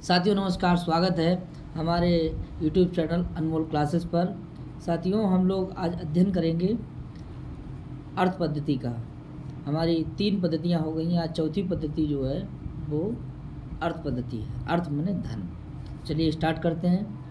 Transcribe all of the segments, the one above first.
साथियों नमस्कार, स्वागत है हमारे YouTube चैनल अनमोल क्लासेस पर। साथियों हम लोग आज अध्ययन करेंगे अर्थ पद्धति का। हमारी 3 पद्धतियाँ हो गई हैं, आज चौथी पद्धति जो है वो अर्थ पद्धति है। अर्थ माने धन। चलिए स्टार्ट करते हैं।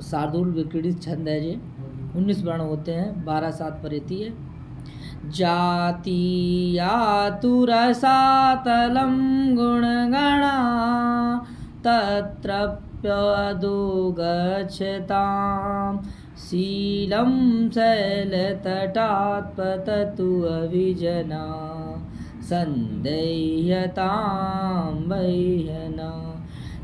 शार्दूल विक्रीडित छंद है ये। 19 वर्ण होते हैं, 12-7 पर रहती है। जाति यातुरसातलं गुणगणा तत्रप्यदो गच्छतां शीलं शैलतटात् पततु अविजना सन्देह्यतां वह्यना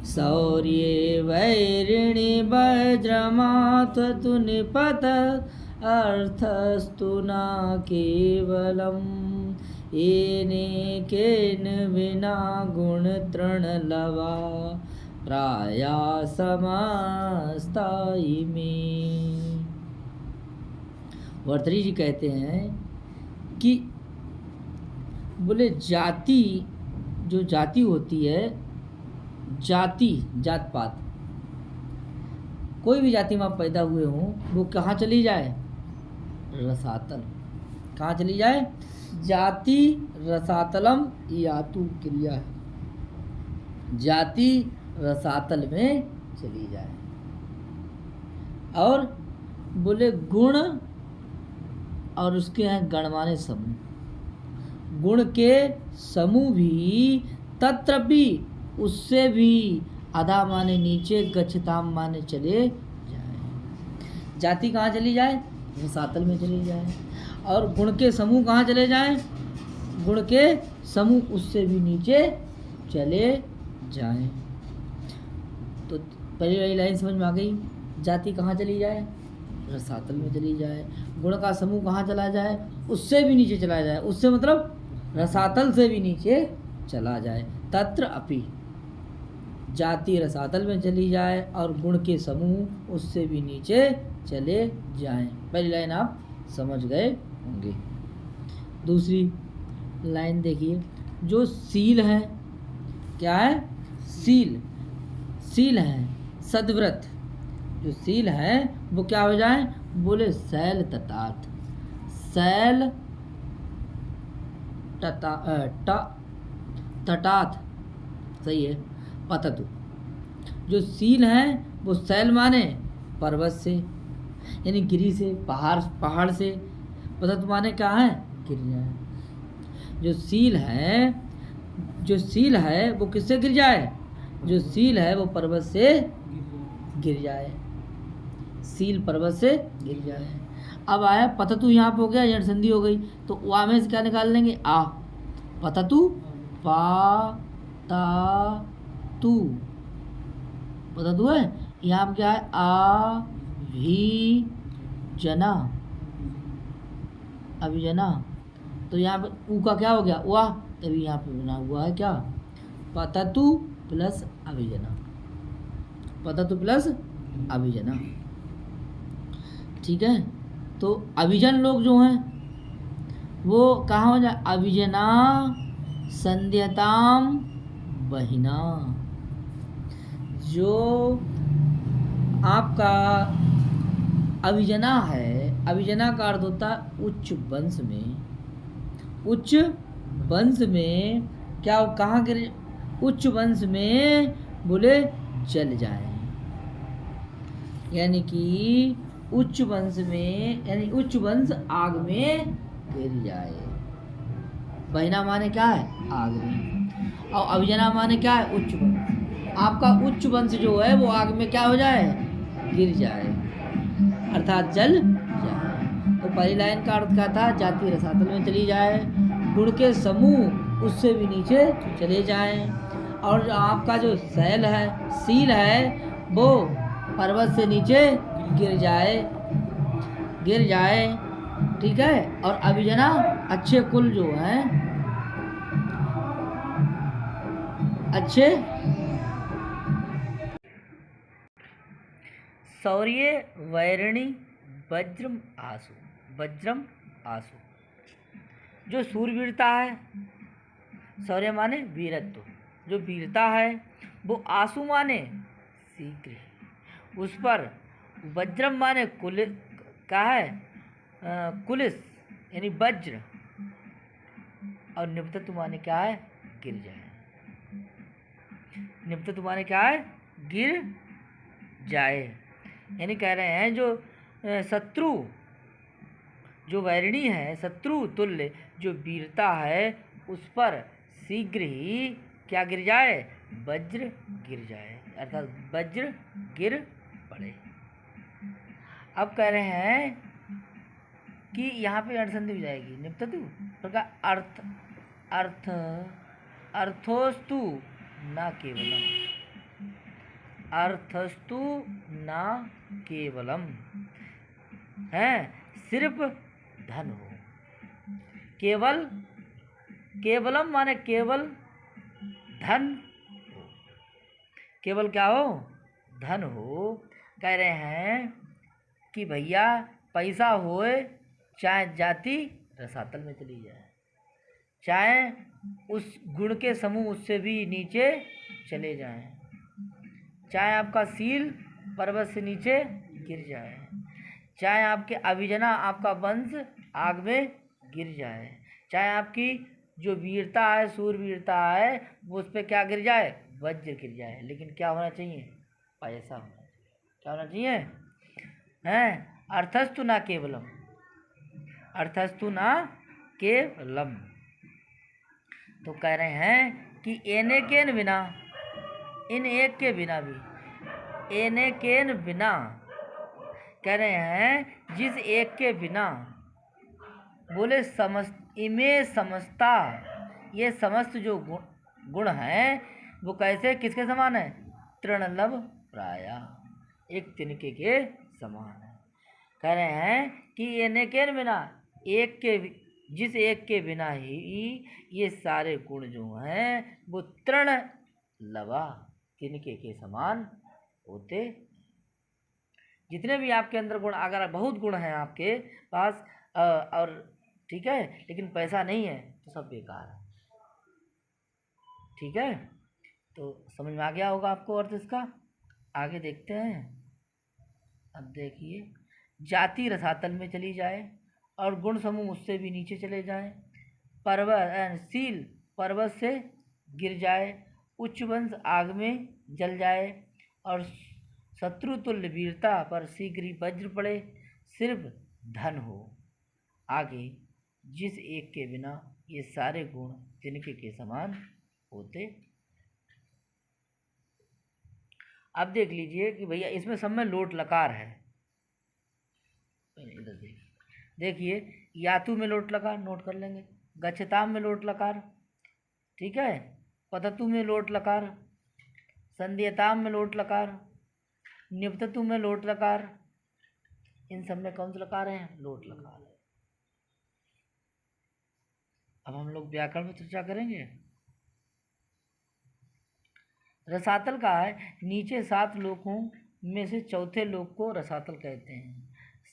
शौर्ये वैरिणि वज्रमात्वतु निपत अर्थस्तु न केवलम् येनेकेन विना गुणतृणलवा प्रयासमस्तायि में। भर्तृहरि जी कहते हैं कि बोले जाति, जो जाति होती है, जाति जात पात, कोई भी जाति में आप पैदा हुए हों वो कहाँ चली जाए? रसातल। कहाँ चली जाए? जाति रसातलम यातु क्रिया है, जाति रसातल में चली जाए। और बोले गुण और उसके हैं गणमाने समूह, गुण के समूह भी तत्र भी, उससे भी आधा माने नीचे, गच्छताम माने चले जाए। जाति कहाँ चली जाए? रसातल में चली जाए। और गुण के समूह कहाँ चले जाए? गुण के समूह उससे भी नीचे चले जाए। तो पहली वाली लाइन समझ में आ गई। जाति कहाँ चली जाए? रसातल में चली जाए। गुण का समूह कहाँ चला जाए? उससे भी नीचे चला जाए। उससे मतलब रसातल से भी नीचे चला जाए। तत्र अपि, जाति रसातल में चली जाए और गुण के समूह उससे भी नीचे चले जाएं। पहली लाइन आप समझ गए होंगे। दूसरी लाइन देखिए, जो सील है, क्या है? सील, सील है सद्व्रत। जो सील है वो क्या हो जाए? बोले शैल तटात, शैल तटात, सही है। पततु, जो सील है वो शैल माने पर्वत से, यानी गिरी से, पहाड़ से। पततु माने क्या है? गिर जाए। जो सील है, जो सील है वो किससे गिर जाए? जो सील है वो पर्वत से गिर जाए, सील पर्वत से गिर जाए। अब आया पततु, यहाँ पे हो गया यण संधि हो गई, तो वा में से क्या निकाल लेंगे? आ। पततु पा ता तू, पततु है। यहाँ पे क्या है? आ भी जना, अभिजना। तो यहाँ पे ऊ का क्या हो गया? वाह। तभी यहाँ पे बना हुआ है क्या? पततु प्लस अभिजना, पततु प्लस अभिजना। ठीक है। तो अभिजन लोग जो हैं वो कहाँ हो जाए? अभिजना संध्यताम बहिना। जो आपका अभिजना है, अभिजना का अर्थ होता है उच्च वंश में, उच्च वंश में क्या, कहाँ गिर? उच्च वंश में बोले जल जाए, यानी कि उच्च वंश में, यानी उच्च वंश आग में गिर जाए। बहिना माने क्या है? आग में। और अभिजना माने क्या है? उच्च वंश। आपका उच्च वंश जो है वो आग में क्या हो जाए? गिर जाए, अर्थात जल जाए। तो पहली लाइन का अर्थ क्या था? जाति रसातल में चली जाए, गुण के समूह उससे भी नीचे चले जाएं, और जो आपका जो शैल है, सील है, वो पर्वत से नीचे गिर जाए, गिर जाए। ठीक है। और अभिजना, अच्छे कुल जो हैं, अच्छे शौर्य वैरिणी वज्रम आसु। वज्रम आसु जो सूरवीरता है, शौर्य माने वीरत्व, जो वीरता है वो आसु माने शीघ्र, उस पर वज्रम माने कुलिस का है, कुलिस यानी वज्र, और निपतत्व माने क्या है, गिर जाए। निपतत्व माने क्या है, गिर जाए। यानी कह रहे हैं जो शत्रु, जो वैरिणी है, शत्रु तुल्य जो वीरता है, उस पर शीघ्र ही क्या गिर जाए, वज्र गिर जाए, अर्थात वज्र गिर पड़े। अब कह रहे हैं कि यहाँ पे अर्थसंधि हो जाएगी। निपततु प्रकार अर्थ, अर्थ अर्थोस्तु न केवलम, अर्थस्तु न केवलम है, सिर्फ धन हो। केवल, केवलम माने केवल धन हो, केवल क्या हो, धन हो। कह रहे हैं कि भैया पैसा होए चाहे जाति रसातल में चली जाए, चाहे उस गुण के समूह उससे भी नीचे चले जाएं, चाहे आपका सील पर्वत से नीचे गिर जाए, चाहे आपके अभिजना, आपका वंश आग में गिर जाए, चाहे आपकी जो वीरता है, सूरवीरता है, वो उस पर क्या गिर जाए, वज्र गिर जाए, लेकिन क्या होना चाहिए, पैसा होना चाहिए। क्या होना चाहिए, हैं, अर्थस्तु ना केवलम, अर्थस्तु ना केवलम। तो कह रहे हैं कि एने केन बिना, इन एक के बिना भी, एने केन बिना, कह रहे हैं जिस एक के बिना, बोले इमे समस्ता, ये समस्त जो गुण हैं वो कैसे, किसके समान है, तृणलभ प्राया, एक तिनके के समान है। कह रहे हैं कि ये नेकेन बिना, एक के, जिस एक के बिना ही ये सारे गुण जो हैं वो तृण लवा, तिनके के समान होते। जितने भी आपके अंदर गुण, अगर बहुत गुण हैं आपके पास और ठीक है, लेकिन पैसा नहीं है तो सब बेकार है। ठीक है, तो समझ में आ गया होगा आपको अर्थ इसका। आगे देखते हैं। अब देखिए, जाति रसातल में चली जाए और गुण समूह उससे भी नीचे चले जाए, पर्वत सील पर्वत से गिर जाए, उच्च वंश आग में जल जाए, और शत्रु तुल्य वीरता पर शीघ्र ही वज्र पड़े, सिर्फ धन हो। आगे, जिस एक के बिना ये सारे गुण तिनके के समान होते। अब देख लीजिए कि भैया इसमें सब में लोट लकार है। इधर देखिए, यातु में लोट लकार नोट कर लेंगे, गच्छताम में लोट लकार, ठीक है, पततु में लोट लकार, संध्यताम में लोट लकार, निपततु में लोट लकार, इन सब में कौन सा लकार है, लोट लकार है। अब हम लोग व्याकरण में चर्चा करेंगे। रसातल का है, नीचे 7 लोकों में से चौथे लोक को रसातल कहते हैं।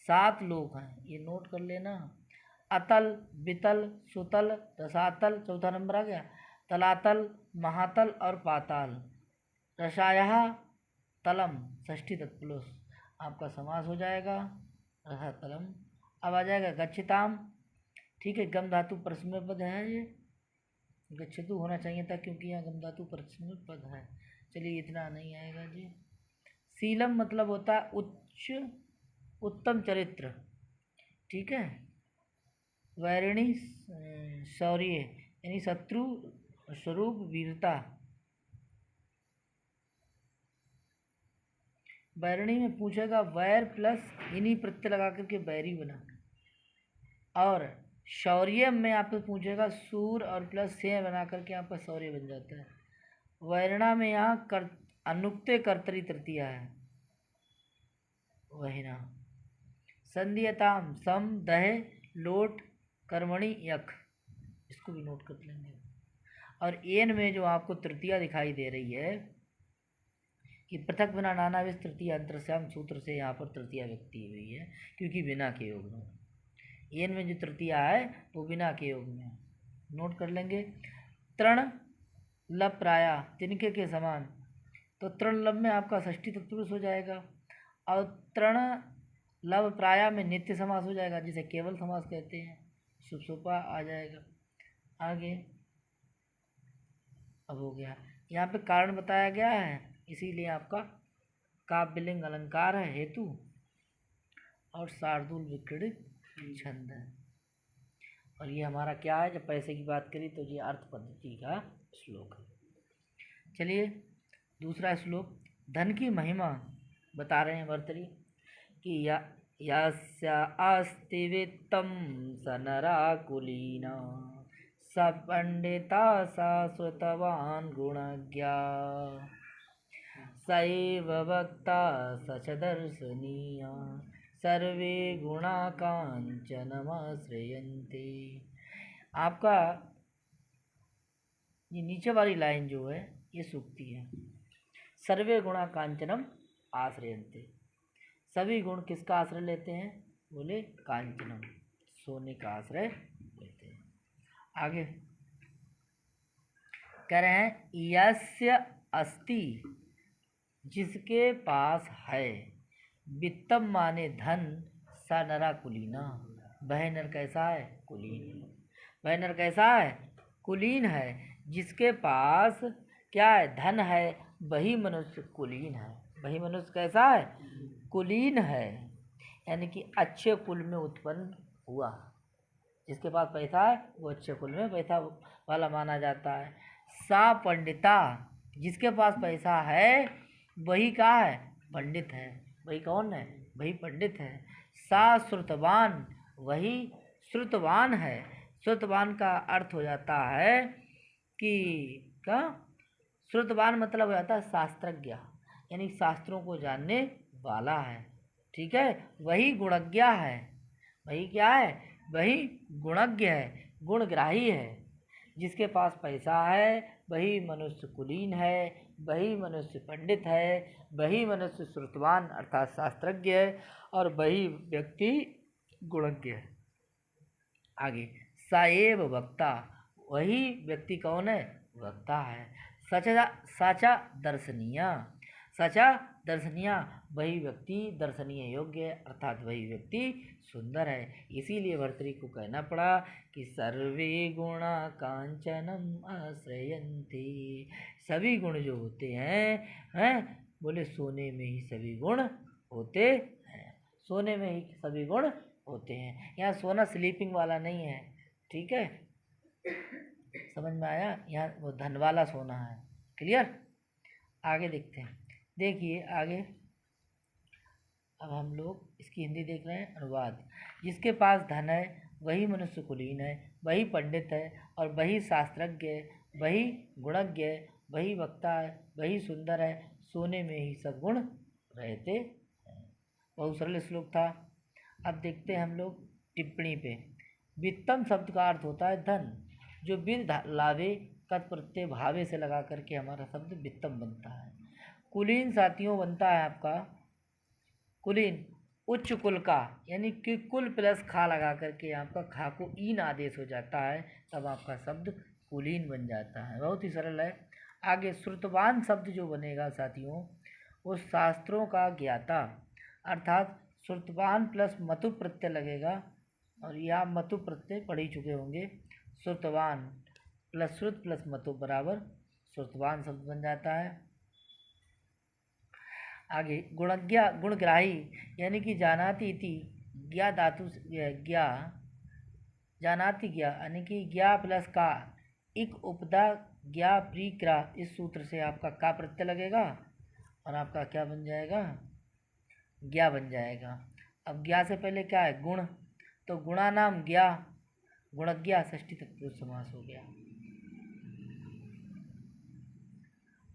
7 लोक हैं, ये नोट कर लेना, अतल, वितल, सुतल, रसातल, चौथा नंबर आ गया, तलातल, महातल और पाताल। रसायः तलम, षष्ठी तत्पुरुष आपका समास हो जाएगा, रसातलम। अब आ जाएगा गच्छताम, ठीक है, गम धातु परस्मै पद है, ये गच्छतु होना चाहिए था क्योंकि यहाँ गम धातु परस्मै पद है। चलिए इतना नहीं आएगा जी। सीलम मतलब होता है उच्च, उत्तम चरित्र, ठीक है। वैरिणी शौर्य यानी शत्रु स्वरूप वीरता। बैरणी में पूछेगा वैर प्लस इन्हीं प्रत्यय लगा करके बैरी बना, और शौर्य में आपको पूछेगा सूर और प्लस से बना करके आपका शौर्य बन जाता है। वैरणा में यहाँ अनुक्ते कर्तरी तृतीया है, वैरणा। संध्यताम सम दहे लोट कर्मणि यख, इसको भी नोट कर लेंगे। और एन में जो आपको तृतीया दिखाई दे रही है, कि पृथक बिना नानाविध तृतीय अंतरस्याम सूत्र से यहाँ पर तृतीया व्यक्ति हुई है, क्योंकि बिना के योग में एन में जो तृतीया है वो बिना के योग में। नोट कर लेंगे। तृण लब प्राया तिनके के समान, तो तृण लब में आपका षष्ठी तत्पुरुष हो जाएगा, और तृण लब प्राया में नित्य समास हो जाएगा, जिसे केवल समास कहते हैं, शुभ सोपा आ जाएगा। आगे अब हो गया, यहाँ पे कारण बताया गया है, इसीलिए आपका काव्यलिंग अलंकार है हेतु, और शार्दूल विक्रीडित छंद है। और ये हमारा क्या है, जब पैसे की बात करी तो ये अर्थ पद्धति का श्लोक है। चलिए दूसरा श्लोक, धन की महिमा बता रहे हैं भर्तृहरि कि यस्य अस्ति वित्तं स नराकुलीना स पंडिता स श्रुतवान् गुणज्ञा सैव वक्ता स च दर्शनीया सर्वे गुणा कांचनमाश्रयन्ते। आपका ये नीचे वाली लाइन जो है ये सूक्ति है, सर्वे गुणा कांचनम आश्रयन्ते, सभी गुण किसका आश्रय लेते हैं, बोले कांचनम, सोने का आश्रय लेते हैं। आगे कह रहे हैं यस्य अस्ति, जिसके पास है, वित्तम माने धन, सा नरा कुलीना, वह नर कैसा है, कुलीन। वह नर कैसा है, कुलीन है। जिसके पास क्या है, धन है, वही मनुष्य कुलीन है। वही मनुष्य कैसा है, कुलीन है, यानी कि अच्छे कुल में उत्पन्न हुआ। जिसके पास पैसा है वो अच्छे कुल में पैसा वाला माना जाता है। सा पंडिता, जिसके पास पैसा है वही क्या है, पंडित है। वही कौन है, वही पंडित है। सा श्रुतवान, वही श्रुतवान है। श्रुतवान का अर्थ हो जाता है कि क्या, श्रुतवान मतलब हो जाता है शास्त्रज्ञ, यानी शास्त्रों को जानने वाला है। ठीक है, वही गुणज्ञ है। वही क्या है, वही गुणज्ञ है, गुणग्राही है। जिसके पास पैसा है वही मनुष्य कुलीन है, वही मनुष्य पंडित है, वही मनुष्य श्रुतवान अर्थात शास्त्रज्ञ है, और वही व्यक्ति गुणज्ञ है। आगे साएव वक्ता, वही व्यक्ति कौन है, वक्ता है। साचा दर्शनीय, साचा दर्शनीय, वही व्यक्ति दर्शनीय योग्य अर्थात वही व्यक्ति सुंदर है। इसीलिए भर्तृहरि को कहना पड़ा कि सर्वे गुणा कांचनम आश्रयन्ति, सभी गुण जो होते हैं बोले सोने में ही सभी गुण होते हैं। सोने में ही सभी गुण होते हैं। यहाँ सोना स्लीपिंग वाला नहीं है, ठीक है, समझ में आया। यहाँ वो धन वाला सोना है। क्लियर। आगे देखते हैं। देखिए आगे, अब हम लोग इसकी हिंदी देख रहे हैं, अनुवाद। जिसके पास धन है वही मनुष्य कुलीन है, वही पंडित है, और वही शास्त्रज्ञ है, वही गुणज्ञ है, वही वक्ता है, वही सुंदर है। सोने में ही सब गुण रहते हैं। बहुत सरल श्लोक था। अब देखते हैं हम लोग टिप्पणी पे। वित्तम शब्द का अर्थ होता है धन, जो विद लावे कत प्रत्यय भावे से लगा करके हमारा शब्द वित्तम बनता है। कुलीन साथियों बनता है आपका, कुलीन उच्च कुल का, यानी कि कुल प्लस खा लगा करके आपका खा को ईन आदेश हो जाता है, तब आपका शब्द कुलीन बन जाता है। बहुत ही सरल है। आगे श्रुतवान शब्द जो बनेगा साथियों, वो शास्त्रों का ज्ञाता, अर्थात श्रुतवान प्लस मतु प्रत्यय लगेगा, और यह आप मतु प्रत्यय पढ़ ही चुके होंगे। श्रुतवान प्लस श्रुत प्लस मतु बराबर श्रुतवान शब्द बन जाता है। आगे गुणज्ञ, गुणग्राही, यानी कि जानाति इति ज्ञा धातु ज्ञा, जानाति ज्ञा, यानी कि ज्ञा प्लस का इक उपदा ज्ञा प्रीक्रा, इस सूत्र से आपका का प्रत्यय लगेगा और आपका क्या बन जाएगा, ज्ञा बन जाएगा। अब ज्ञा से पहले क्या है, गुण, तो गुणा नाम ज्ञा, गुणज्ञा षष्ठी तत्पुरुष समास हो गया।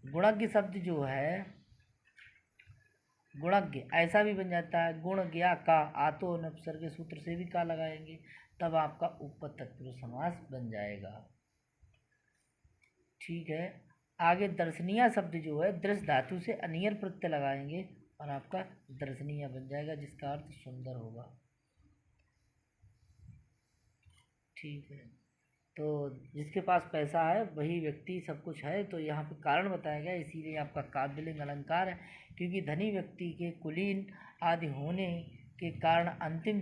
गुणज्ञ शब्द जो है, गुणज्ञ ऐसा भी बन जाता है, गुण ज्ञा का आतो नपसर्ग सूत्र से भी का लगाएंगे, तब आपका उपपद तत्पुरुष समास बन जाएगा। ठीक है। आगे दर्शनीय शब्द जो है दृश्य धातु से अनियर प्रत्यय लगाएंगे और आपका दर्शनीय बन जाएगा, जिसका अर्थ सुंदर होगा। ठीक है, तो जिसके पास पैसा है वही व्यक्ति सब कुछ है, तो यहाँ पे कारण बताया गया, इसीलिए आपका काव्यलिंग अलंकार है, क्योंकि धनी व्यक्ति के कुलीन आदि होने के कारण अंतिम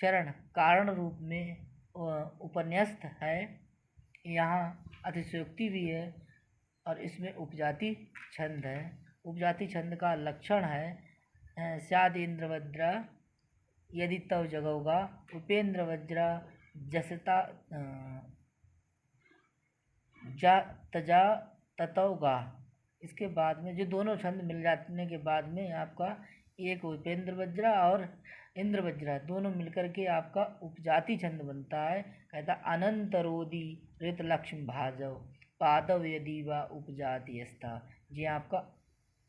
चरण कारण रूप में उपन्यस्त है। यहाँ अतिशयोक्ति भी है और इसमें उपजाति छंद है। उपजाति छंद का लक्षण है स्याद इंद्रवज्रा यदि तव जगोगा, उपेंद्र वज्रा जसता जा तजा ततौगा। इसके बाद में जो दोनों छंद मिल जाने के बाद में आपका एक उपेंद्र वज्रा और इंद्र वज्रा दोनों मिलकर के आपका उपजाति छंद बनता है। कहता अनंतरोदी ऋत लक्ष्म भाजव पादव यदि व उपजाति अस्था। ये आपका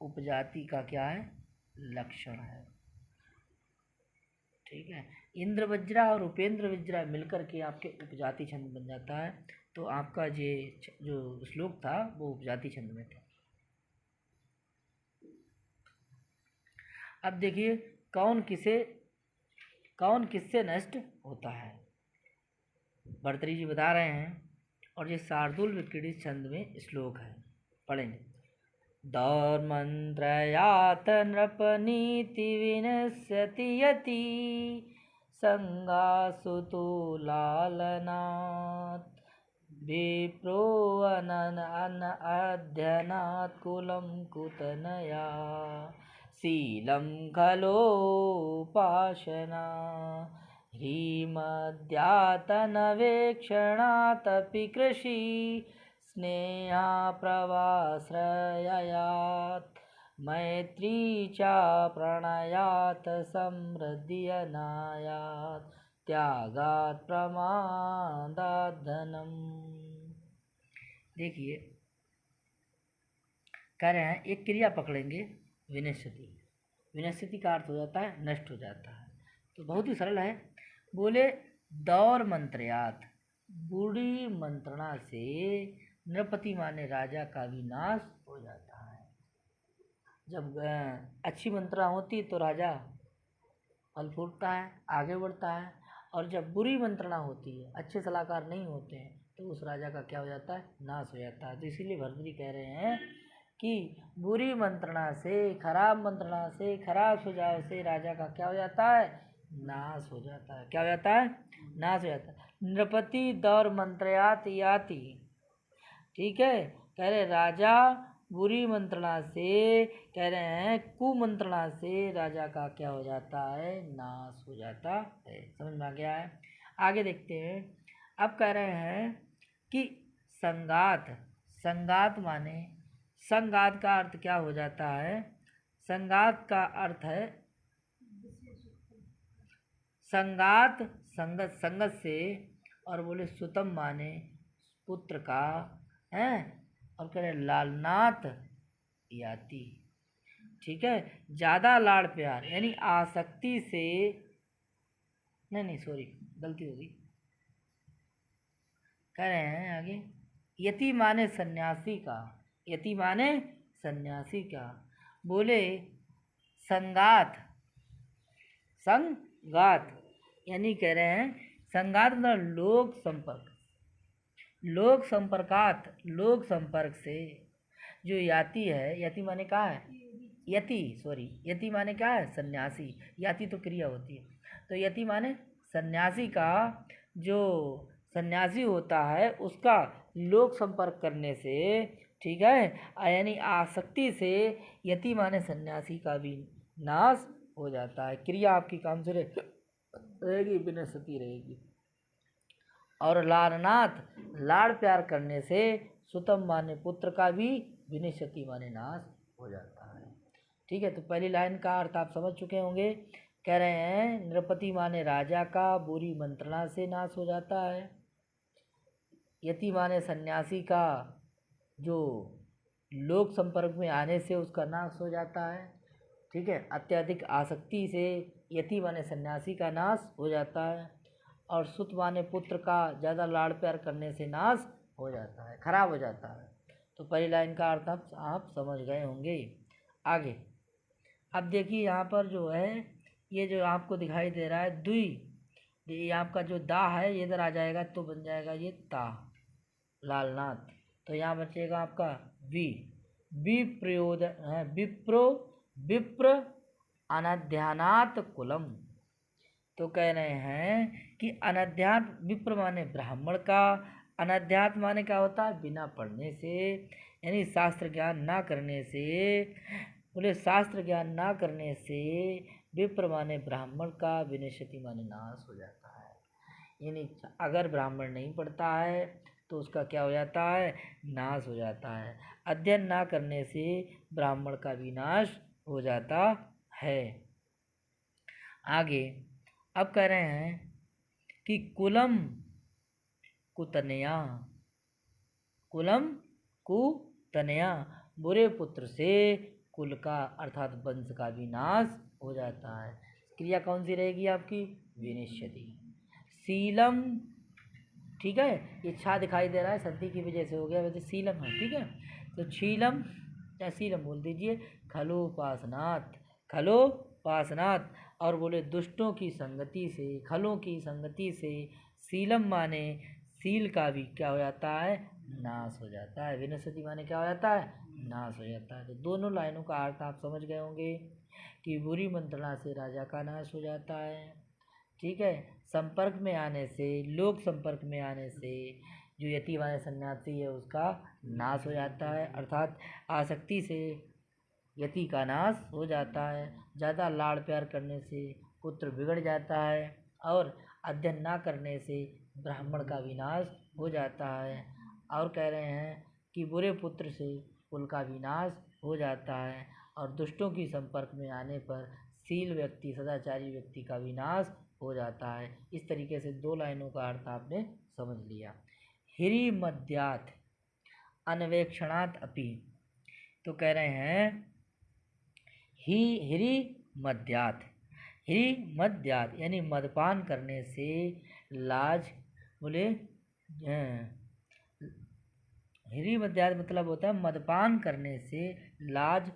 उपजाति का क्या है, लक्षण है। ठीक है, इंद्र वज्रा और उपेंद्र वज्रा मिलकर के आपके उपजाति छंद बन जाता है। तो आपका ये जो श्लोक था वो उपजाति छंद में था। अब देखिए कौन किससे नष्ट होता है, भर्तृहरि जी बता रहे हैं, और ये शार्दूल विक्रीडित छंद में श्लोक है, पढ़ेंगे। दौर्मन्त्रयात नृपनीति विनश्यति यति संगासुतो लालनात् विप्रो अनन अध्ययनात् कुलं कुतनया शीलं खलोपासना ह्रीमद्यातनवेक्षणादपि कृषि स्नेहा प्रवाश्रयात् मैत्री च प्रणयात् समृद्धियनायात् त्यागात् प्रमादात् धनम्। देखिए कह रहे हैं एक क्रिया पकड़ेंगे विनश्यति। विनश्यति का अर्थ हो जाता है नष्ट हो जाता है। तो बहुत ही सरल है। बोले दौर मंत्रयात, बूढ़ी मंत्रणा से नृपति माने राजा का विनाश हो जाता है। जब अच्छी मंत्रणा होती तो राजा फल फूटता है, आगे बढ़ता है, और जब बुरी मंत्रणा होती है, अच्छे सलाहकार नहीं होते हैं, तो उस राजा का क्या हो जाता है, नाश हो जाता है। तो इसीलिए भर्तृहरि कह रहे हैं कि बुरी मंत्रणा से, खराब मंत्रणा से, खराब सुझाव से राजा का क्या हो जाता है, नाश हो जाता है। क्या हो जाता है, नाश हो जाता है। नृपति दौर मंत्रयात याति, ठीक है, कह रहे राजा बुरी मंत्रणा से, कह रहे हैं कुमंत्रणा से राजा का क्या हो जाता है, नाश हो जाता है। समझ में आ गया है। आगे देखते हैं। अब कह रहे हैं कि संगात, संगात माने, संगात का अर्थ क्या हो जाता है, संगात का अर्थ है संगात संगत, संगत से, और बोले सुतम माने पुत्र का है, और कह रहे लालनाथ याति, ठीक है, ज़्यादा लाड़ प्यार यानी आसक्ति से, नहीं सॉरी गलती होगी, कह रहे हैं आगे यति माने सन्यासी का, यति माने सन्यासी का। बोले संगात, संगात यानी कह रहे हैं संगात मतलब लोक संपर्क, लोक संपर्कात, लोक संपर्क से जो याति है, यति माने क्या है, यति सॉरी यति माने क्या है, सन्यासी। याति तो क्रिया होती है, तो यति माने सन्यासी का, जो सन्यासी होता है उसका लोक संपर्क करने से, ठीक है, यानी आसक्ति से यति माने सन्यासी का भी नाश हो जाता है। क्रिया आपकी काम से रहेगी, विनश्यति रहेगी। और लालनाथ, लाड़ प्यार करने से, सुतम माने पुत्र का भी, विनश्यति माने नाश हो जाता है। ठीक है, तो पहली लाइन का अर्थ आप समझ चुके होंगे। कह रहे हैं नृपति माने राजा का बुरी मंत्रणा से नाश हो जाता है, यति माने सन्यासी का जो लोक संपर्क में आने से उसका नाश हो जाता है। ठीक है, अत्यधिक आसक्ति से यति माने सन्यासी का नाश हो जाता है, और सुत माने पुत्र का ज़्यादा लाड़ प्यार करने से नाश हो जाता है, खराब हो जाता है। तो पहली लाइन का अर्थ आप समझ गए होंगे। आगे अब देखिए यहाँ पर जो है ये जो आपको दिखाई दे रहा है दुई, ये आपका जो दा है ये इधर आ जाएगा तो बन जाएगा ये ता, लालनाथ। तो यहाँ बचेगा आपका वी, विप्रयोद है, विप्रो, विप्र अनध्यानात कुलम। तो कह रहे हैं कि अनध्यात्म, विप्र माने ब्राह्मण का, अनध्यात्म माने क्या होता है, बिना पढ़ने से, यानी शास्त्र ज्ञान ना करने से। बोले शास्त्र ज्ञान ना करने से विप्र माने ब्राह्मण का, विनश्यति माने नाश हो जाता है। यानी अगर ब्राह्मण नहीं पढ़ता है तो उसका क्या हो जाता है, नाश हो जाता है। अध्ययन ना करने से ब्राह्मण का विनाश हो जाता है। आगे अब कह रहे हैं कि कुलम कुतनया, कुलम कुतनया, बुरे पुत्र से कुल का अर्थात वंश का विनाश हो जाता है। क्रिया कौन सी रहेगी आपकी, विनिश्यति। शीलम, ठीक है, ये छा दिखाई दे रहा है संधि की वजह से हो गया, वैसे शीलम है, ठीक है। तो शीलम या शीलम बोल दीजिए। खलोपासनात्, खलोपासनात्, और बोले दुष्टों की संगति से, खलों की संगति से, शीलम माने शील का भी क्या हो जाता है, नाश हो जाता है। विनश्यति माने क्या हो जाता है, नाश हो जाता है। तो दोनों लाइनों का अर्थ आप समझ गए होंगे कि बुरी मंत्रणा से राजा का नाश हो जाता है, ठीक है। संपर्क में आने से, लोक संपर्क में आने से जो यति माने सन्यासी है उसका नाश हो जाता है, अर्थात आसक्ति से यति का नाश हो जाता है। ज़्यादा लाड़ प्यार करने से पुत्र बिगड़ जाता है, और अध्ययन ना करने से ब्राह्मण का विनाश हो जाता है। और कह रहे हैं कि बुरे पुत्र से कुल का विनाश हो जाता है, और दुष्टों की संपर्क में आने पर शील व्यक्ति, सदाचारी व्यक्ति का विनाश हो जाता है। इस तरीके से दो लाइनों का अर्थ आपने समझ लिया। हिरी मद्यात अन्वेक्षणात् अपि, तो कह रहे हैं हिरी मद्यात, हिरी मद्यात यानी मदपान करने से लाज, बोले हिरी मद्यात मतलब होता है मदपान करने से लाज,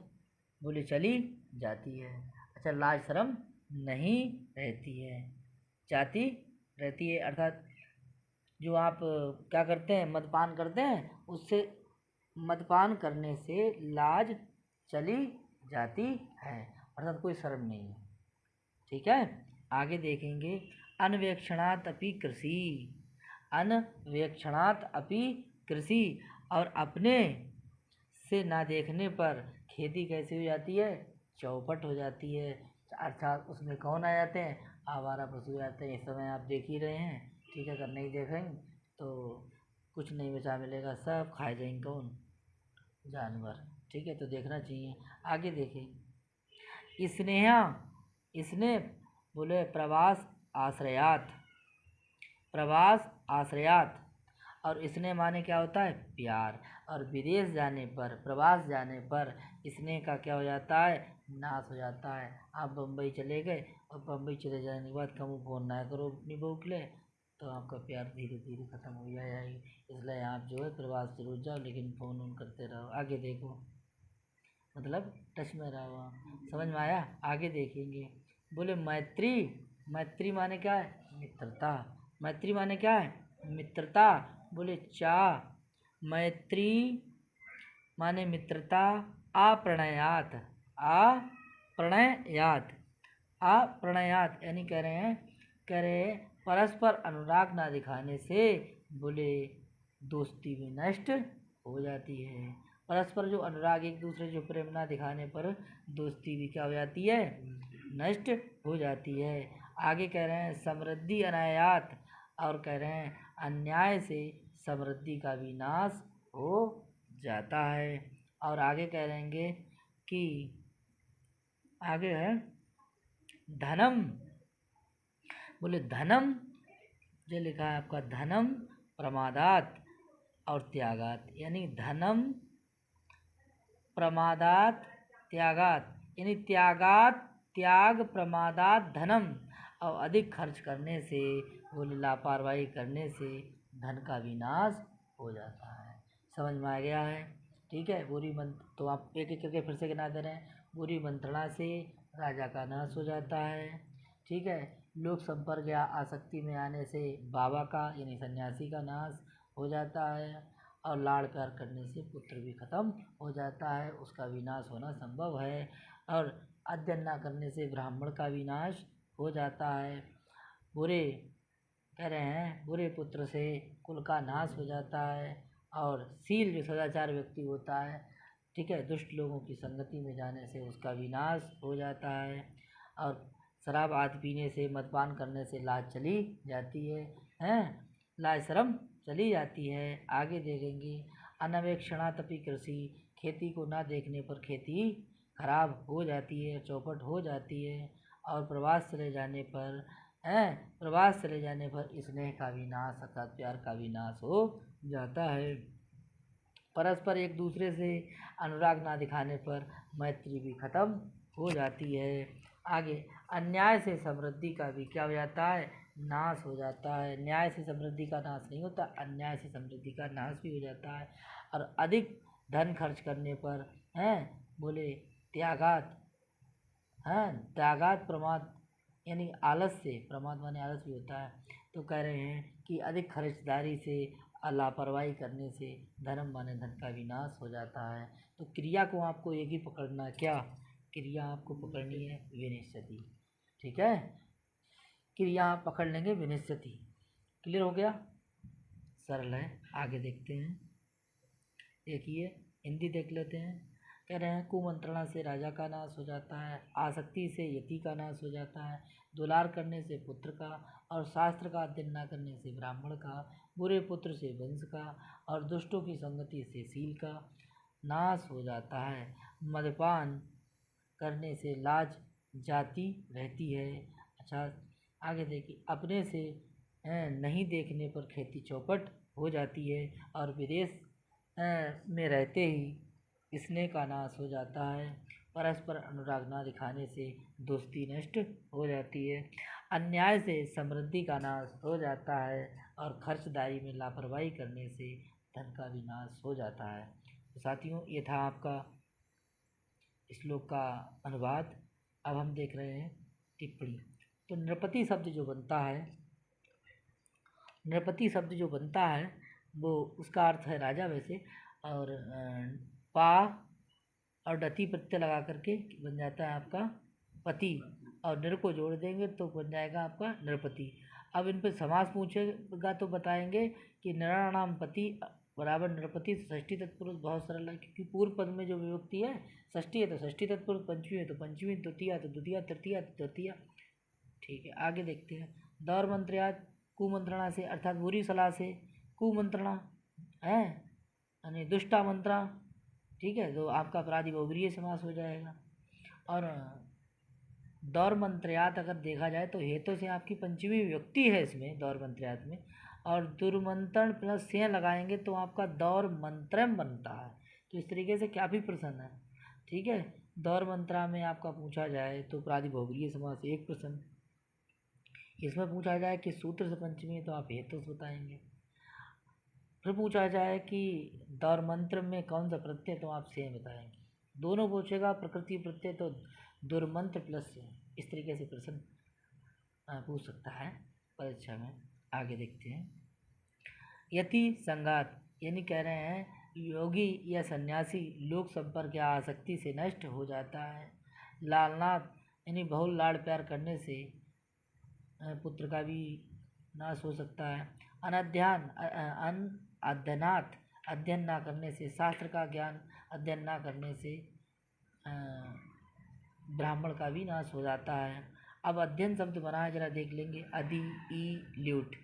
बोले चली जाती है। अच्छा, लाज शर्म नहीं रहती है, जाती रहती है, अर्थात जो आप क्या करते हैं, मदपान करते हैं, उससे मदपान करने से लाज चली जाती है, अर्थात कोई शर्म नहीं है, ठीक है। आगे देखेंगे अन्वेक्षणात् अपि कृषि, अन्वेक्षणात् अपि कृषि, और अपने से ना देखने पर खेती कैसी हो जाती है, चौपट हो जाती है, अर्थात उसमें कौन आ जाते हैं, आवारा पशु आते हैं। इस समय आप देख ही रहे हैं, ठीक है, अगर नहीं देखेंगे तो कुछ नहीं बचा मिलेगा, सब खाए जाएंगे कौन, जानवर, ठीक है। तो देखना चाहिए। आगे देखें स्नेहा, इसने बोले प्रवास आश्रयात, प्रवास आश्रयात, और इसने माने क्या होता है, प्यार, और विदेश जाने पर, प्रवास जाने पर स्नेह का क्या हो जाता है, नाश हो जाता है। आप बम्बई चले गए, और बम्बई चले जाने के बाद कभी फ़ोन ना करो अपनी बहू के लिए, तो आपका प्यार धीरे धीरे ख़त्म हो जाएगा। इसलिए आप जो है प्रवास जरूर जाओ, लेकिन फ़ोन ऑन करते रहो। आगे देखो, मतलब टच में रहो। समझ में आया। आगे देखेंगे, बोले मैत्री, मैत्री माने क्या है, मित्रता, मैत्री माने क्या है, मित्रता। बोले चा, मैत्री माने मित्रता, अप्रणयात, अप्रणयात, अप्रणयात यानी कह रहे हैं, कह रहे परस्पर अनुराग ना दिखाने से बोले दोस्ती भी नष्ट हो जाती है। परस्पर जो अनुराग, एक दूसरे जो प्रेम ना दिखाने पर दोस्ती भी क्या हो जाती है, नष्ट हो जाती है। आगे कह रहे हैं समृद्धि अनायात, और कह रहे हैं अन्याय से समृद्धि का विनाश हो जाता है। और आगे कह रहेंगे कि आगे है धनम, बोले धनम, जो लिखा है आपका धनम प्रमादात और त्यागात, यानी धनम प्रमादात त्यागात, यानी त्यागात, त्याग प्रमादात धनम, और अधिक खर्च करने से, बोले लापरवाही करने से धन का विनाश हो जाता है। समझ में आ गया है? ठीक है। बुरी मंत्र तो आप एक एक करके फिर से गिना दे रहे हैं। बुरी मंत्रणा से राजा का नाश हो जाता है। ठीक है। लोक संपर्क या आसक्ति में आने से बाबा का यानी सन्यासी का नाश हो जाता है। और लाड़ प्यार करने से पुत्र भी खत्म हो जाता है, उसका विनाश होना संभव है। और अध्ययन न करने से ब्राह्मण का विनाश हो जाता है। बुरे कह रहे हैं बुरे पुत्र से कुल का नाश हो जाता है। और शील जो सदाचार व्यक्ति होता है, ठीक है, दुष्ट लोगों की संगति में जाने से उसका विनाश हो जाता है। और शराब आदि पीने से, मदपान करने से लाज चली जाती है, लाज शर्म चली जाती है। आगे देखेंगे अनवेक्षणातपि कृषि, खेती को ना देखने पर खेती खराब हो जाती है, चौपट हो जाती है। और प्रवास चले जाने पर स्नेह का विनाश अर्थात प्यार का विनाश हो जाता है। परस्पर एक दूसरे से अनुराग ना दिखाने पर मैत्री भी खत्म हो जाती है। आगे अन्याय से समृद्धि का भी क्या हो जाता है? नाश हो जाता है। न्याय से समृद्धि का नाश नहीं होता, अन्याय से समृद्धि का नाश भी हो जाता है। और अधिक धन खर्च करने पर बोले त्यागात त्यागात प्रमाद यानी आलस से, प्रमाद माने आलस भी होता है। तो कह रहे हैं कि अधिक खर्चदारी से, लापरवाही करने से धर्म माने धन का विनाश हो जाता है। तो क्रिया को आपको एक ही पकड़ना है। क्या क्रिया आपको पकड़नी है? विनिश्चिति। ठीक है, क्रिया आप पकड़ लेंगे विनिश्चिति। क्लियर हो गया? सरल है। आगे देखते हैं। देखिए हिंदी देख लेते हैं। कह रहे हैं कुमंत्रणा से राजा का नाश हो जाता है, आसक्ति से यति का नाश हो जाता है, दुलार करने से पुत्र का, और शास्त्र का अध्ययन न करने से ब्राह्मण का, बुरे पुत्र से वंश का, और दुष्टों की संगति से शील का नाश हो जाता है। मद्यपान करने से लाज जाती रहती है। अच्छा आगे देखिए अपने से नहीं देखने पर खेती चौपट हो जाती है। और विदेश में रहते ही स्नेह का नाश हो जाता है। परस्पर अनुराग न दिखाने से दोस्ती नष्ट हो जाती है। अन्याय से समृद्धि का नाश हो जाता है। और खर्चदारी में लापरवाही करने से धन का विनाश हो जाता है। तो साथियों ये था आपका श्लोक का अनुवाद। अब हम देख रहे हैं टिप्पणी। तो नृपति शब्द जो बनता है वो उसका अर्थ है राजा वैसे। और पा और डति प्रत्यय लगा करके बन जाता है आपका पति, और नृ को जोड़ देंगे तो बन जाएगा आपका नृपति। अब इन पर समास पूछेगा तो बताएंगे कि नृणाम पति बराबर नृपति। षष्ठी तत्पुरुष बहुत सरल है, क्योंकि पूर्व पद में जो विभक्ति है षष्ठी है तो षष्ठी तत्पुरुष, पंचमी है तो पंचमी, द्वितीया तो द्वितीया, तृतीया तो तृतीया। ठीक है आगे देखते हैं। दौर मंत्र्यात कुमंत्रणा से अर्थात बुरी सलाह से, कुमंत्रणा है यानी दुष्टा मंत्रा। ठीक है, तो आपका अपराधी बहुव्रीहि समास हो जाएगा। और दौर मंत्र्यात अगर देखा जाए तो हेतु से आपकी पंचमी विभक्ति है इसमें दौर मंत्र्यात में, और दुर्मंत्रण प्लस से लगाएंगे तो आपका दौर मंत्रम बनता है। तो इस तरीके से क्या भी प्रश्न है। ठीक है, दौर मंत्रा में आपका पूछा जाए तो अपराधी बहुव्रीहि समास एक प्रश्न। इसमें पूछा जाए कि सूत्र से पंचमी है तो आप हेतु से बताएंगे। फिर पूछा जाए कि दौर मंत्र में कौन सा प्रत्यय तो आप से बताएंगे। दोनों पूछेगा प्रकृति प्रत्यय तो दुर्मंत्र प्लस से। इस तरीके से प्रश्न पूछ सकता है परीक्षा में। आगे देखते हैं। यति संगात यानी कह रहे हैं योगी या सन्यासी लोक संपर्क या आसक्ति से नष्ट हो जाता है। लालनाथ यानी बहुल लाड़ प्यार करने से पुत्र का भी नाश हो सकता है। अध्ययनात् अध्ययन ना करने से, शास्त्र का ज्ञान अध्ययन ना करने से ब्राह्मण का भी नाश हो जाता है। अब अध्ययन शब्द बना है जरा देख लेंगे। अधि ई ल्यूट,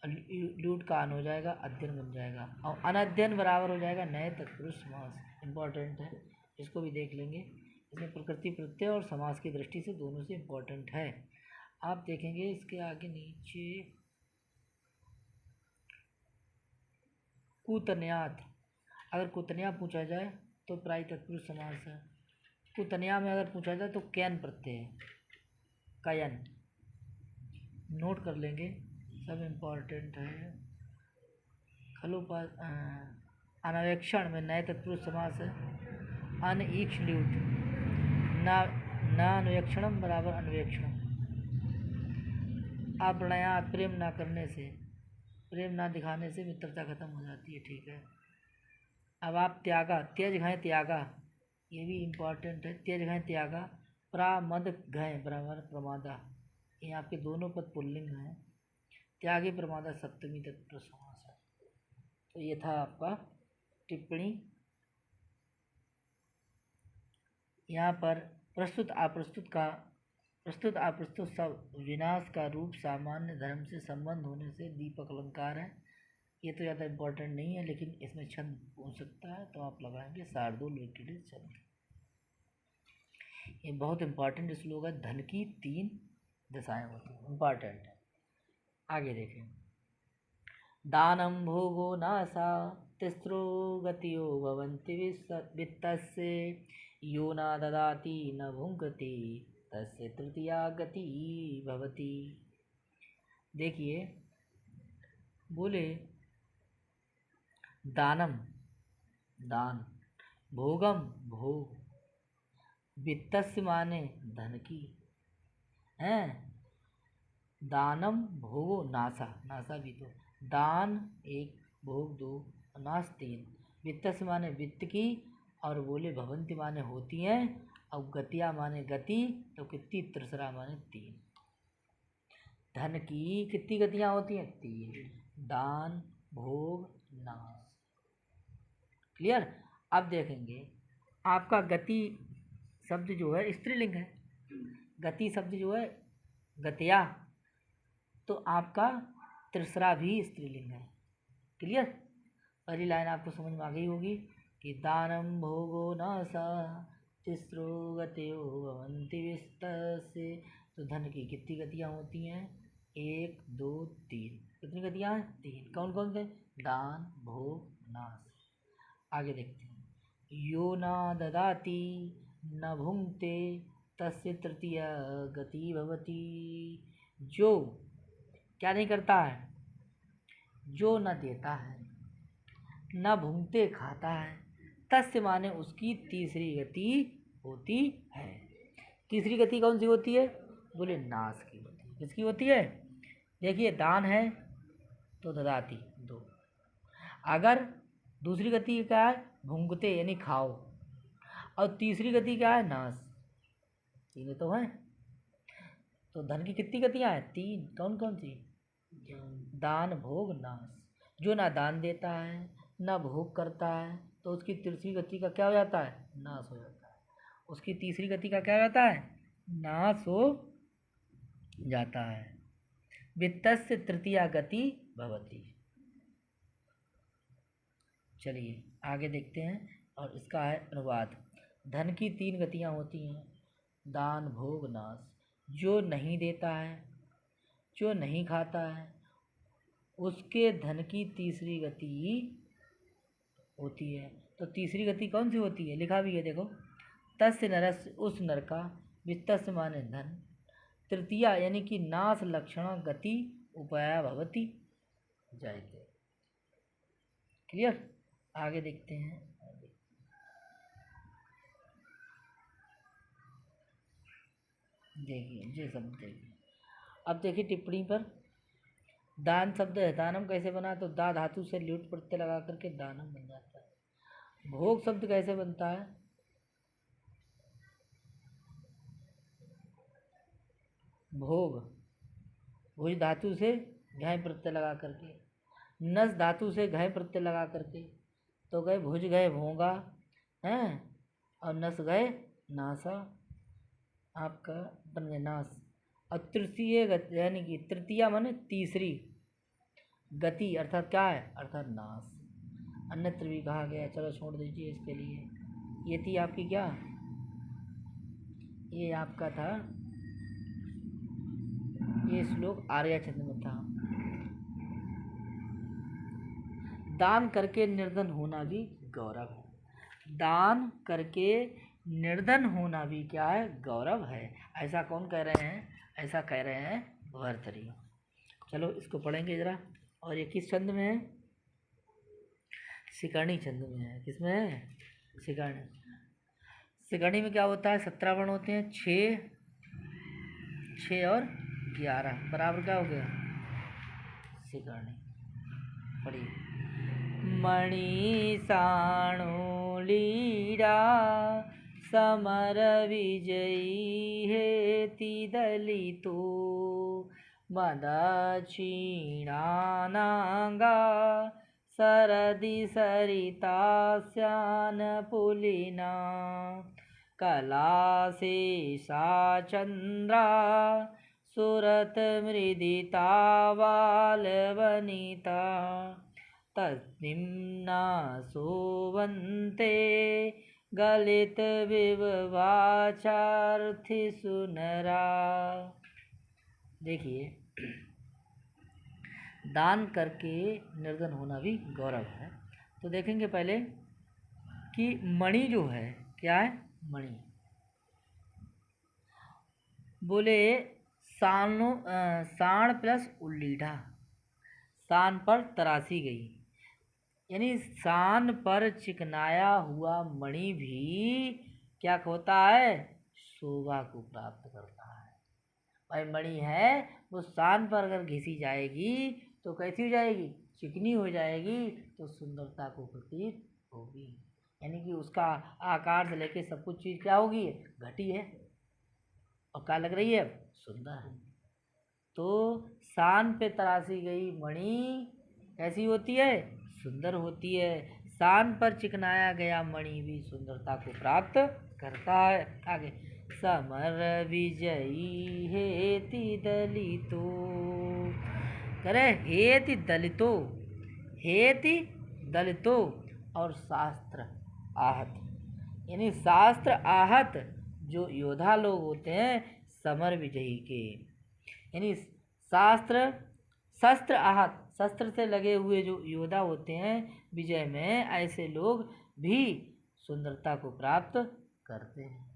ल्यूट का अन हो जाएगा, अध्ययन बन जाएगा। और अनध्ययन बराबर हो जाएगा नए तत्पुरुष समास। इम्पॉर्टेंट है, इसको भी देख लेंगे। इसमें प्रकृति प्रत्यय और समास की दृष्टि से दोनों से इम्पॉर्टेंट है। आप देखेंगे इसके आगे नीचे कुतन्यात। अगर कुतन्या पूछा जाए तो प्राय तत्पुरुष समास है। कुतन्या में अगर पूछा जाए तो कैन प्रत्यय है, कयन। नोट कर लेंगे, सब इम्पॉर्टेंट है, खलु पर अनवेक्षण में नए तत्पुरुष समास है। अनईक्ष ल्यूट न अन्वेक्षणम बराबर अन्वेक्षणम। अप्रणयात प्रेम ना करने से, प्रेम ना दिखाने से मित्रता खत्म हो जाती है। ठीक है, अब आप त्यागा, त्यज घय त्यागा, ये भी इम्पॉर्टेंट है। त्यज घय त्यागा, प्रामद घय बराबर प्रमादा, ये आपके दोनों पद पुल्लिंग हैं। त्यागी प्रमादा सप्तमी तत्पुरुष समास है। तो ये था आपका टिप्पणी। यहाँ पर प्रस्तुत अप्रस्तुत सब विनाश का रूप सामान्य धर्म से संबंध होने से दीपक अलंकार है। ये तो ज़्यादा इम्पोर्टेंट नहीं है, लेकिन इसमें छंद हो सकता है तो आप लगाएंगे शार्दूल विक्रीडित छंद। ये बहुत इम्पोर्टेंट श्लोक है। धन की 3 दिशाएं होती हैं, इम्पॉर्टेंट है। आगे देखें। दानम भोगो नासा तिस्रो गतियो भवन्ति वित्तस्य यो न ददाति न भुंक्ति तस्य तृतीया गति भवति। देखिए, बोले दानम दान, भोगम भोग, वित्तस्य माने धन की है, दानम भोगो नासा, नासा भी तो, दान 1, भोग 2, नाश 3, वित्तस्य माने वित्त की, और बोले भवंती माने होती हैं, और गतिया माने गति, तो कितनी तिसरा माने 3। धन की कितनी गतियाँ होती हैं? 3, दान भोग नाश। क्लियर। अब देखेंगे आपका गति शब्द जो है स्त्रीलिंग है, गति शब्द जो है गतिया, तो आपका तीसरा भी स्त्रीलिंग है। क्लियर। पहली लाइन आपको समझ में आ गई होगी कि दानम भोगो नासा तिस्रो गतयो भवन्ति वित्तस्य। तो धन की कितनी गतियाँ होती हैं? 1, 2, 3। कितनी गतियाँ हैं? 3। कौन कौन से? दान भोग नाश। आगे देखते हैं। यो न ददाति न भुंक्ते तस्य तृतीया गति भवति। जो क्या नहीं करता है? जो न देता है, न भुंक्ते खाता है, तस्य माने उसकी तीसरी गति होती है। तीसरी गति कौन सी होती है? बोले नाश की होती है। किसकी होती है? देखिए, दान है तो ददाती 2। अगर दूसरी गति क्या है? भुंगते यानी खाओ, और तीसरी गति क्या है? नाश। तीन तो है। तो धन की कितनी गतियाँ हैं? 3। कौन कौन सी? दान भोग नाश। जो ना दान देता है ना भोग करता है, तो उसकी तीसरी गति का क्या हो जाता है? नाश हो जाता है। उसकी तीसरी गति का क्या हो जाता है? नाश हो जाता है। वित्तस्य तृतीया गति भवति। चलिए आगे देखते हैं, और इसका है अनुवाद। धन की 3 गतियाँ होती हैं, दान भोग नाश। जो नहीं देता है, जो नहीं खाता है, उसके धन की तीसरी गति होती है। तो तीसरी गति कौन सी होती है? लिखा भी है, देखो। तस्य नरस्य, उस नर का, वित्तस्य माने धन, तृतीया यानी कि नाश लक्षण गति उपाया भवति जायते। क्लियर। आगे देखते हैं। देखिए ये शब्द देखिए। अब देखिए टिप्पणी पर। दान शब्द है, दानम कैसे बना? तो दा धातु से ल्यूट प्रत्यय लगा करके दानम बन जाता है। भोग शब्द कैसे बनता है? भोग, भुज धातु से घय प्रत्यय लगा करके, नस धातु से घय प्रत्यय लगा करके, तो गए भुज गए भोंगा हैं, और नस गए नासा, आपका बन गया नाश। और तृतीय गति यानी कि तृतीया माने तीसरी गति, अर्थात क्या है? अर्थात नाश। अन्यत्र भी कहा गया, चलो छोड़ दीजिए इसके लिए। ये थी आपकी क्या? ये आपका था, ये श्लोक आर्या छंद में था। दान करके निर्धन होना भी गौरव है। दान करके निर्धन होना भी क्या है? गौरव है। ऐसा कौन कह रहे हैं? ऐसा कह रहे हैं भर्तृहरि। चलो इसको पढ़ेंगे ज़रा। और ये किस छंद में है? शिकरणी छंद में है। किसमें है? शिकरणी। शिकरणी में क्या होता है? 17 वर्ण होते हैं। 6 और 11 बराबर क्या हो गया? शिकरणी। पढ़िए। मणि साणो लीड़ा समर विजयी हेति दलितो मद क्षीणा नांगा सरदि सरिता स्यान पुलिना कला शेषा चंद्रा सुरत मृदिता बाल वनिता तस्निम्ना सोवन्ते गलित विवाचार्थी सुनरा। देखिए, दान करके निर्धन होना भी गौरव है। तो देखेंगे पहले कि मणि जो है क्या है? मणि। बोले साण प्लस उल्लीढ़ा, सान पर तराशी गई, यानी सान पर चिकनाया हुआ मणि भी क्या होता है? शोभा को प्राप्त करता है। भाई मणि है वो सान पर अगर घिसी जाएगी तो कैसी हो जाएगी? चिकनी हो जाएगी, तो सुंदरता को प्रतीत होगी। यानी कि उसका आकार से लेके सब कुछ चीज़ क्या होगी? घटी है और क्या लग रही है? सुंदर है। तो सान पे तराशी गई मणि कैसी होती है? सुंदर होती है। सान पर चिकनाया गया मणि भी सुंदरता को प्राप्त करता है। आगे, समर विजयी हेति दलितो, करे हेति दलितो, हेति दलितो और शास्त्र आहत, यानी शास्त्र आहत जो योद्धा लोग होते हैं समर विजयी के, यानी शस्त्र आहत, शस्त्र से लगे हुए जो योद्धा होते हैं विजय में, ऐसे लोग भी सुंदरता को प्राप्त करते हैं।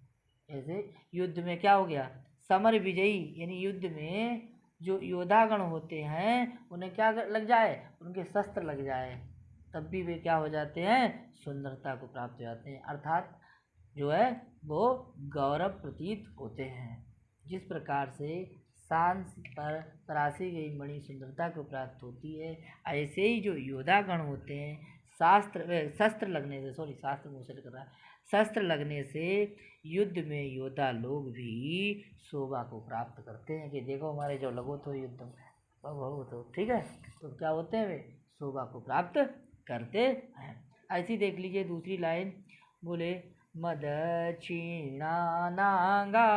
ऐसे युद्ध में क्या हो गया? समर विजयी, यानी युद्ध में जो योद्धागण होते हैं उन्हें क्या लग जाए? उनके शस्त्र लग जाए, तब भी वे क्या हो जाते हैं? सुंदरता को प्राप्त हो जाते हैं, अर्थात जो है वो गौरव प्रतीत होते हैं। जिस प्रकार से सांस पर तराशी गई मणि सुंदरता को प्राप्त होती है, ऐसे ही जो योद्धागण होते हैं शस्त्र लगने से, शास्त्र मुँह से कर रहा है, शस्त्र लगने से युद्ध में योद्धा लोग भी शोभा को प्राप्त करते हैं कि देखो हमारे जो लगो तो युद्ध में बहुत हो, ठीक है, तो क्या होते हैं? वे शोभा को प्राप्त करते हैं। ऐसी देख लीजिए दूसरी लाइन, बोले मदक्षिणा नांगा,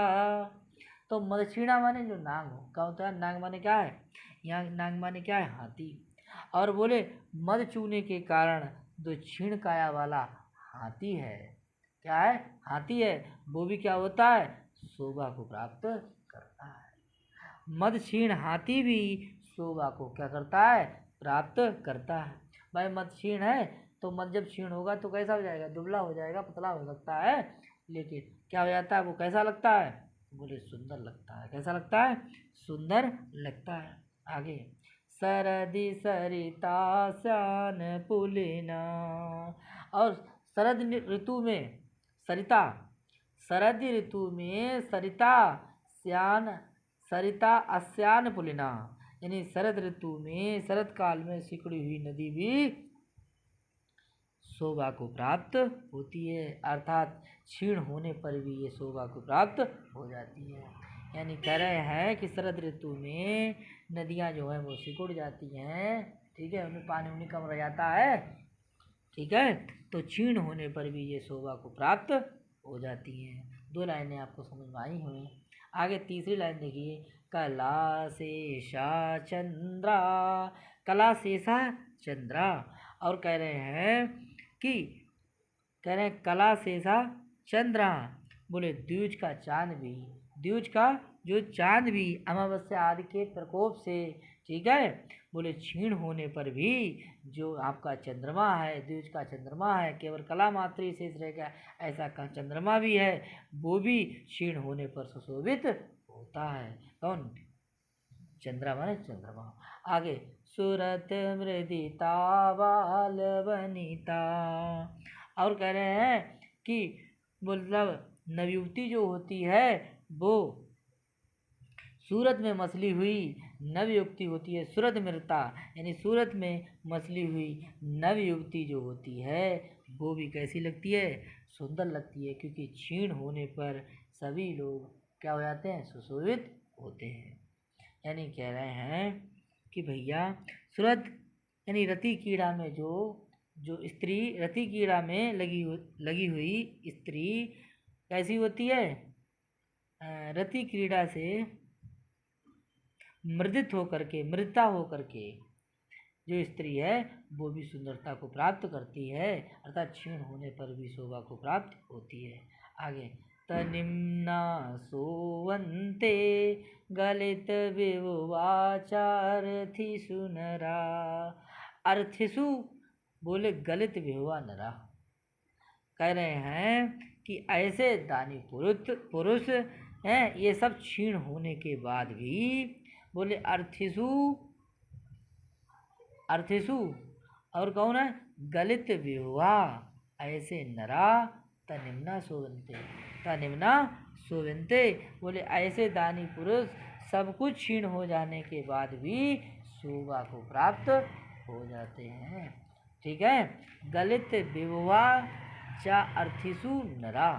तो मदक्षिणा माने जो नांग हो, क्या होता है? नांग माने क्या है? यहाँ नांग माने क्या है? हाथी। और बोले मद चूने के कारण जो क्षीण काया वाला हाथी है, क्या है? हाथी है, वो भी क्या होता है? शोभा को प्राप्त करता है। मद क्षीण हाथी भी शोभा को क्या करता है? प्राप्त करता है। भाई मद क्षीण है तो मद जब क्षीण होगा तो कैसा हो जाएगा? दुबला हो जाएगा, पतला हो सकता है, लेकिन क्या हो जाता है? वो कैसा लगता है? बोले सुंदर लगता है। कैसा लगता है? सुंदर लगता है। आगे, सरदि सरिता श्यान पुलिना, और शरद ऋतु में सरिता, शरद ऋतु में सरिता श्यान, सरिता अश्यान पुलिना, यानी शरद ऋतु में, शरद काल में सिकुड़ी हुई नदी भी शोभा को प्राप्त होती है, अर्थात क्षीण होने पर भी ये शोभा को प्राप्त हो जाती है। यानी कह रहे हैं कि शरद ऋतु में नदियाँ जो है वो सिकुड़ जाती हैं, ठीक है, उनमें पानी उनी कम रह जाता है, ठीक है, तो क्षीण होने पर भी ये शोभा को प्राप्त हो जाती हैं। दो लाइनें आपको समझ में आई हुई। आगे तीसरी लाइन देखिए, कला शेषा चंद्रा, कला शेषा चंद्रा, और कह रहे हैं कला शेषा चंद्रा, बोले द्विज का चांद भी, द्विज का जो चांद भी अमावस्या आदि के प्रकोप से, ठीक है, बोले क्षीण होने पर भी जो आपका चंद्रमा है, द्विज का चंद्रमा है, केवल कला मात्र ही शेष रह गया, ऐसा का चंद्रमा भी है, वो भी क्षीण होने पर सुशोभित होता है। कौन? चंद्रा माने चंद्रमा। आगे सूरत मृदिता बाल वनिता। और कह रहे हैं कि मतलब नवयुवती जो होती है वो सूरत में मसली हुई नवयुवती होती है। सूरत मृता यानी सूरत में मसली हुई नवयुवती जो होती है वो भी कैसी लगती है? सुंदर लगती है, क्योंकि क्षीण होने पर सभी लोग क्या हो जाते हैं? सुशोभित होते हैं। यानी कह रहे हैं कि भैया सूरत यानी रति कीड़ा में जो स्त्री रति कीड़ा में लगी हुई स्त्री कैसी होती है? रति क्रीड़ा से मृदिता होकर के जो स्त्री है वो भी सुंदरता को प्राप्त करती है, अर्थात क्षीण होने पर भी शोभा को प्राप्त होती है। आगे तनिम्ना सोवंते गलित विवाचारथिषु नरा। अर्थिषु बोले गलित विहुआ नरा। कह रहे हैं कि ऐसे दानी पुरुष हैं, ये सब क्षीण होने के बाद भी बोले अर्थिषु और कौन है? गलित विहुआ ऐसे नरा तनिम्ना सोवन्ते बोले ऐसे दानी पुरुष सब कुछ क्षीण हो जाने के बाद भी शोभा को प्राप्त हो जाते हैं। ठीक है, गलित विहुआ चा अर्थिषु नरा,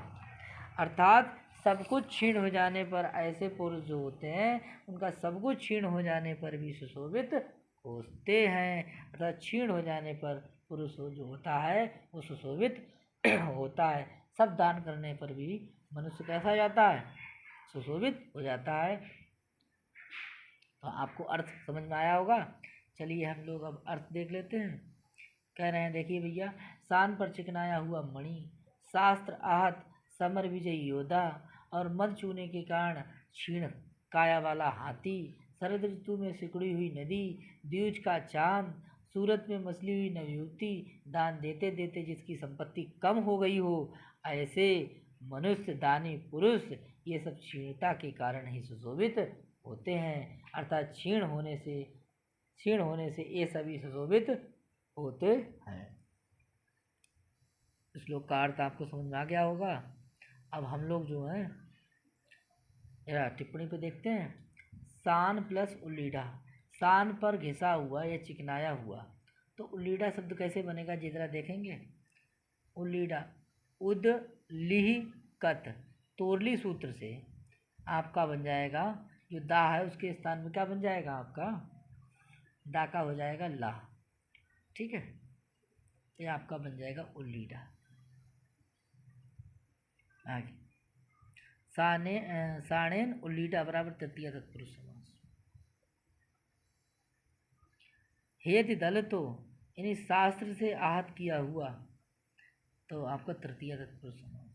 अर्थात सब कुछ क्षीण हो जाने पर ऐसे पुरुष जो होते हैं उनका सब कुछ क्षीण हो जाने पर भी सुशोभित होते हैं। अर्थात क्षीण हो जाने पर पुरुष जो होता है वो सुशोभित होता है। सब दान करने पर भी मनुष्य कैसा हो जाता है? सुशोभित हो जाता है। तो आपको अर्थ समझ में आया होगा। चलिए हम लोग अब अर्थ देख लेते हैं। कह रहे हैं देखिए भैया, शान पर चिकनाया हुआ मणि, शास्त्र आहत समर विजयी योद्धा और मद चूने के कारण क्षीण काया वाला हाथी, शरद ऋतु में सिकुड़ी हुई नदी, द्विज का चांद, सूरत में मसली हुई नवयुवती, दान देते देते जिसकी संपत्ति कम हो गई हो, ऐसे मनुष्य दानी पुरुष ये सब क्षीणता के कारण ही सुशोभित होते हैं। अर्थात क्षीण होने से ये सभी सुशोभित होते हैं। श्लोक का अर्थ आपको समझ में आ गया होगा। अब हम लोग जो हैं जरा टिप्पणी पे देखते हैं। शान प्लस उल्लीढ़ा, शान पर घिसा हुआ या चिकनाया हुआ, तो उल्लीढ़ा शब्द कैसे बनेगा जी जरा देखेंगे। उल्लीढ़ा उद लिह कत तोरली सूत्र से आपका बन जाएगा, जो दा है उसके स्थान में क्या बन जाएगा? आपका दा का हो जाएगा ला। ठीक है, ये आपका बन जाएगा उल्लीढ़ा। आगे साणेन उल्लीढ़ा बराबर तृतीय तत्पुरुष समास। हेति दल तो यानी शास्त्र से आहत किया हुआ, तो आपका तृतीय तत्पुरुष समास।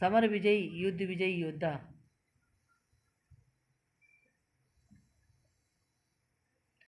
समर विजयी युद्ध विजयी योद्धा,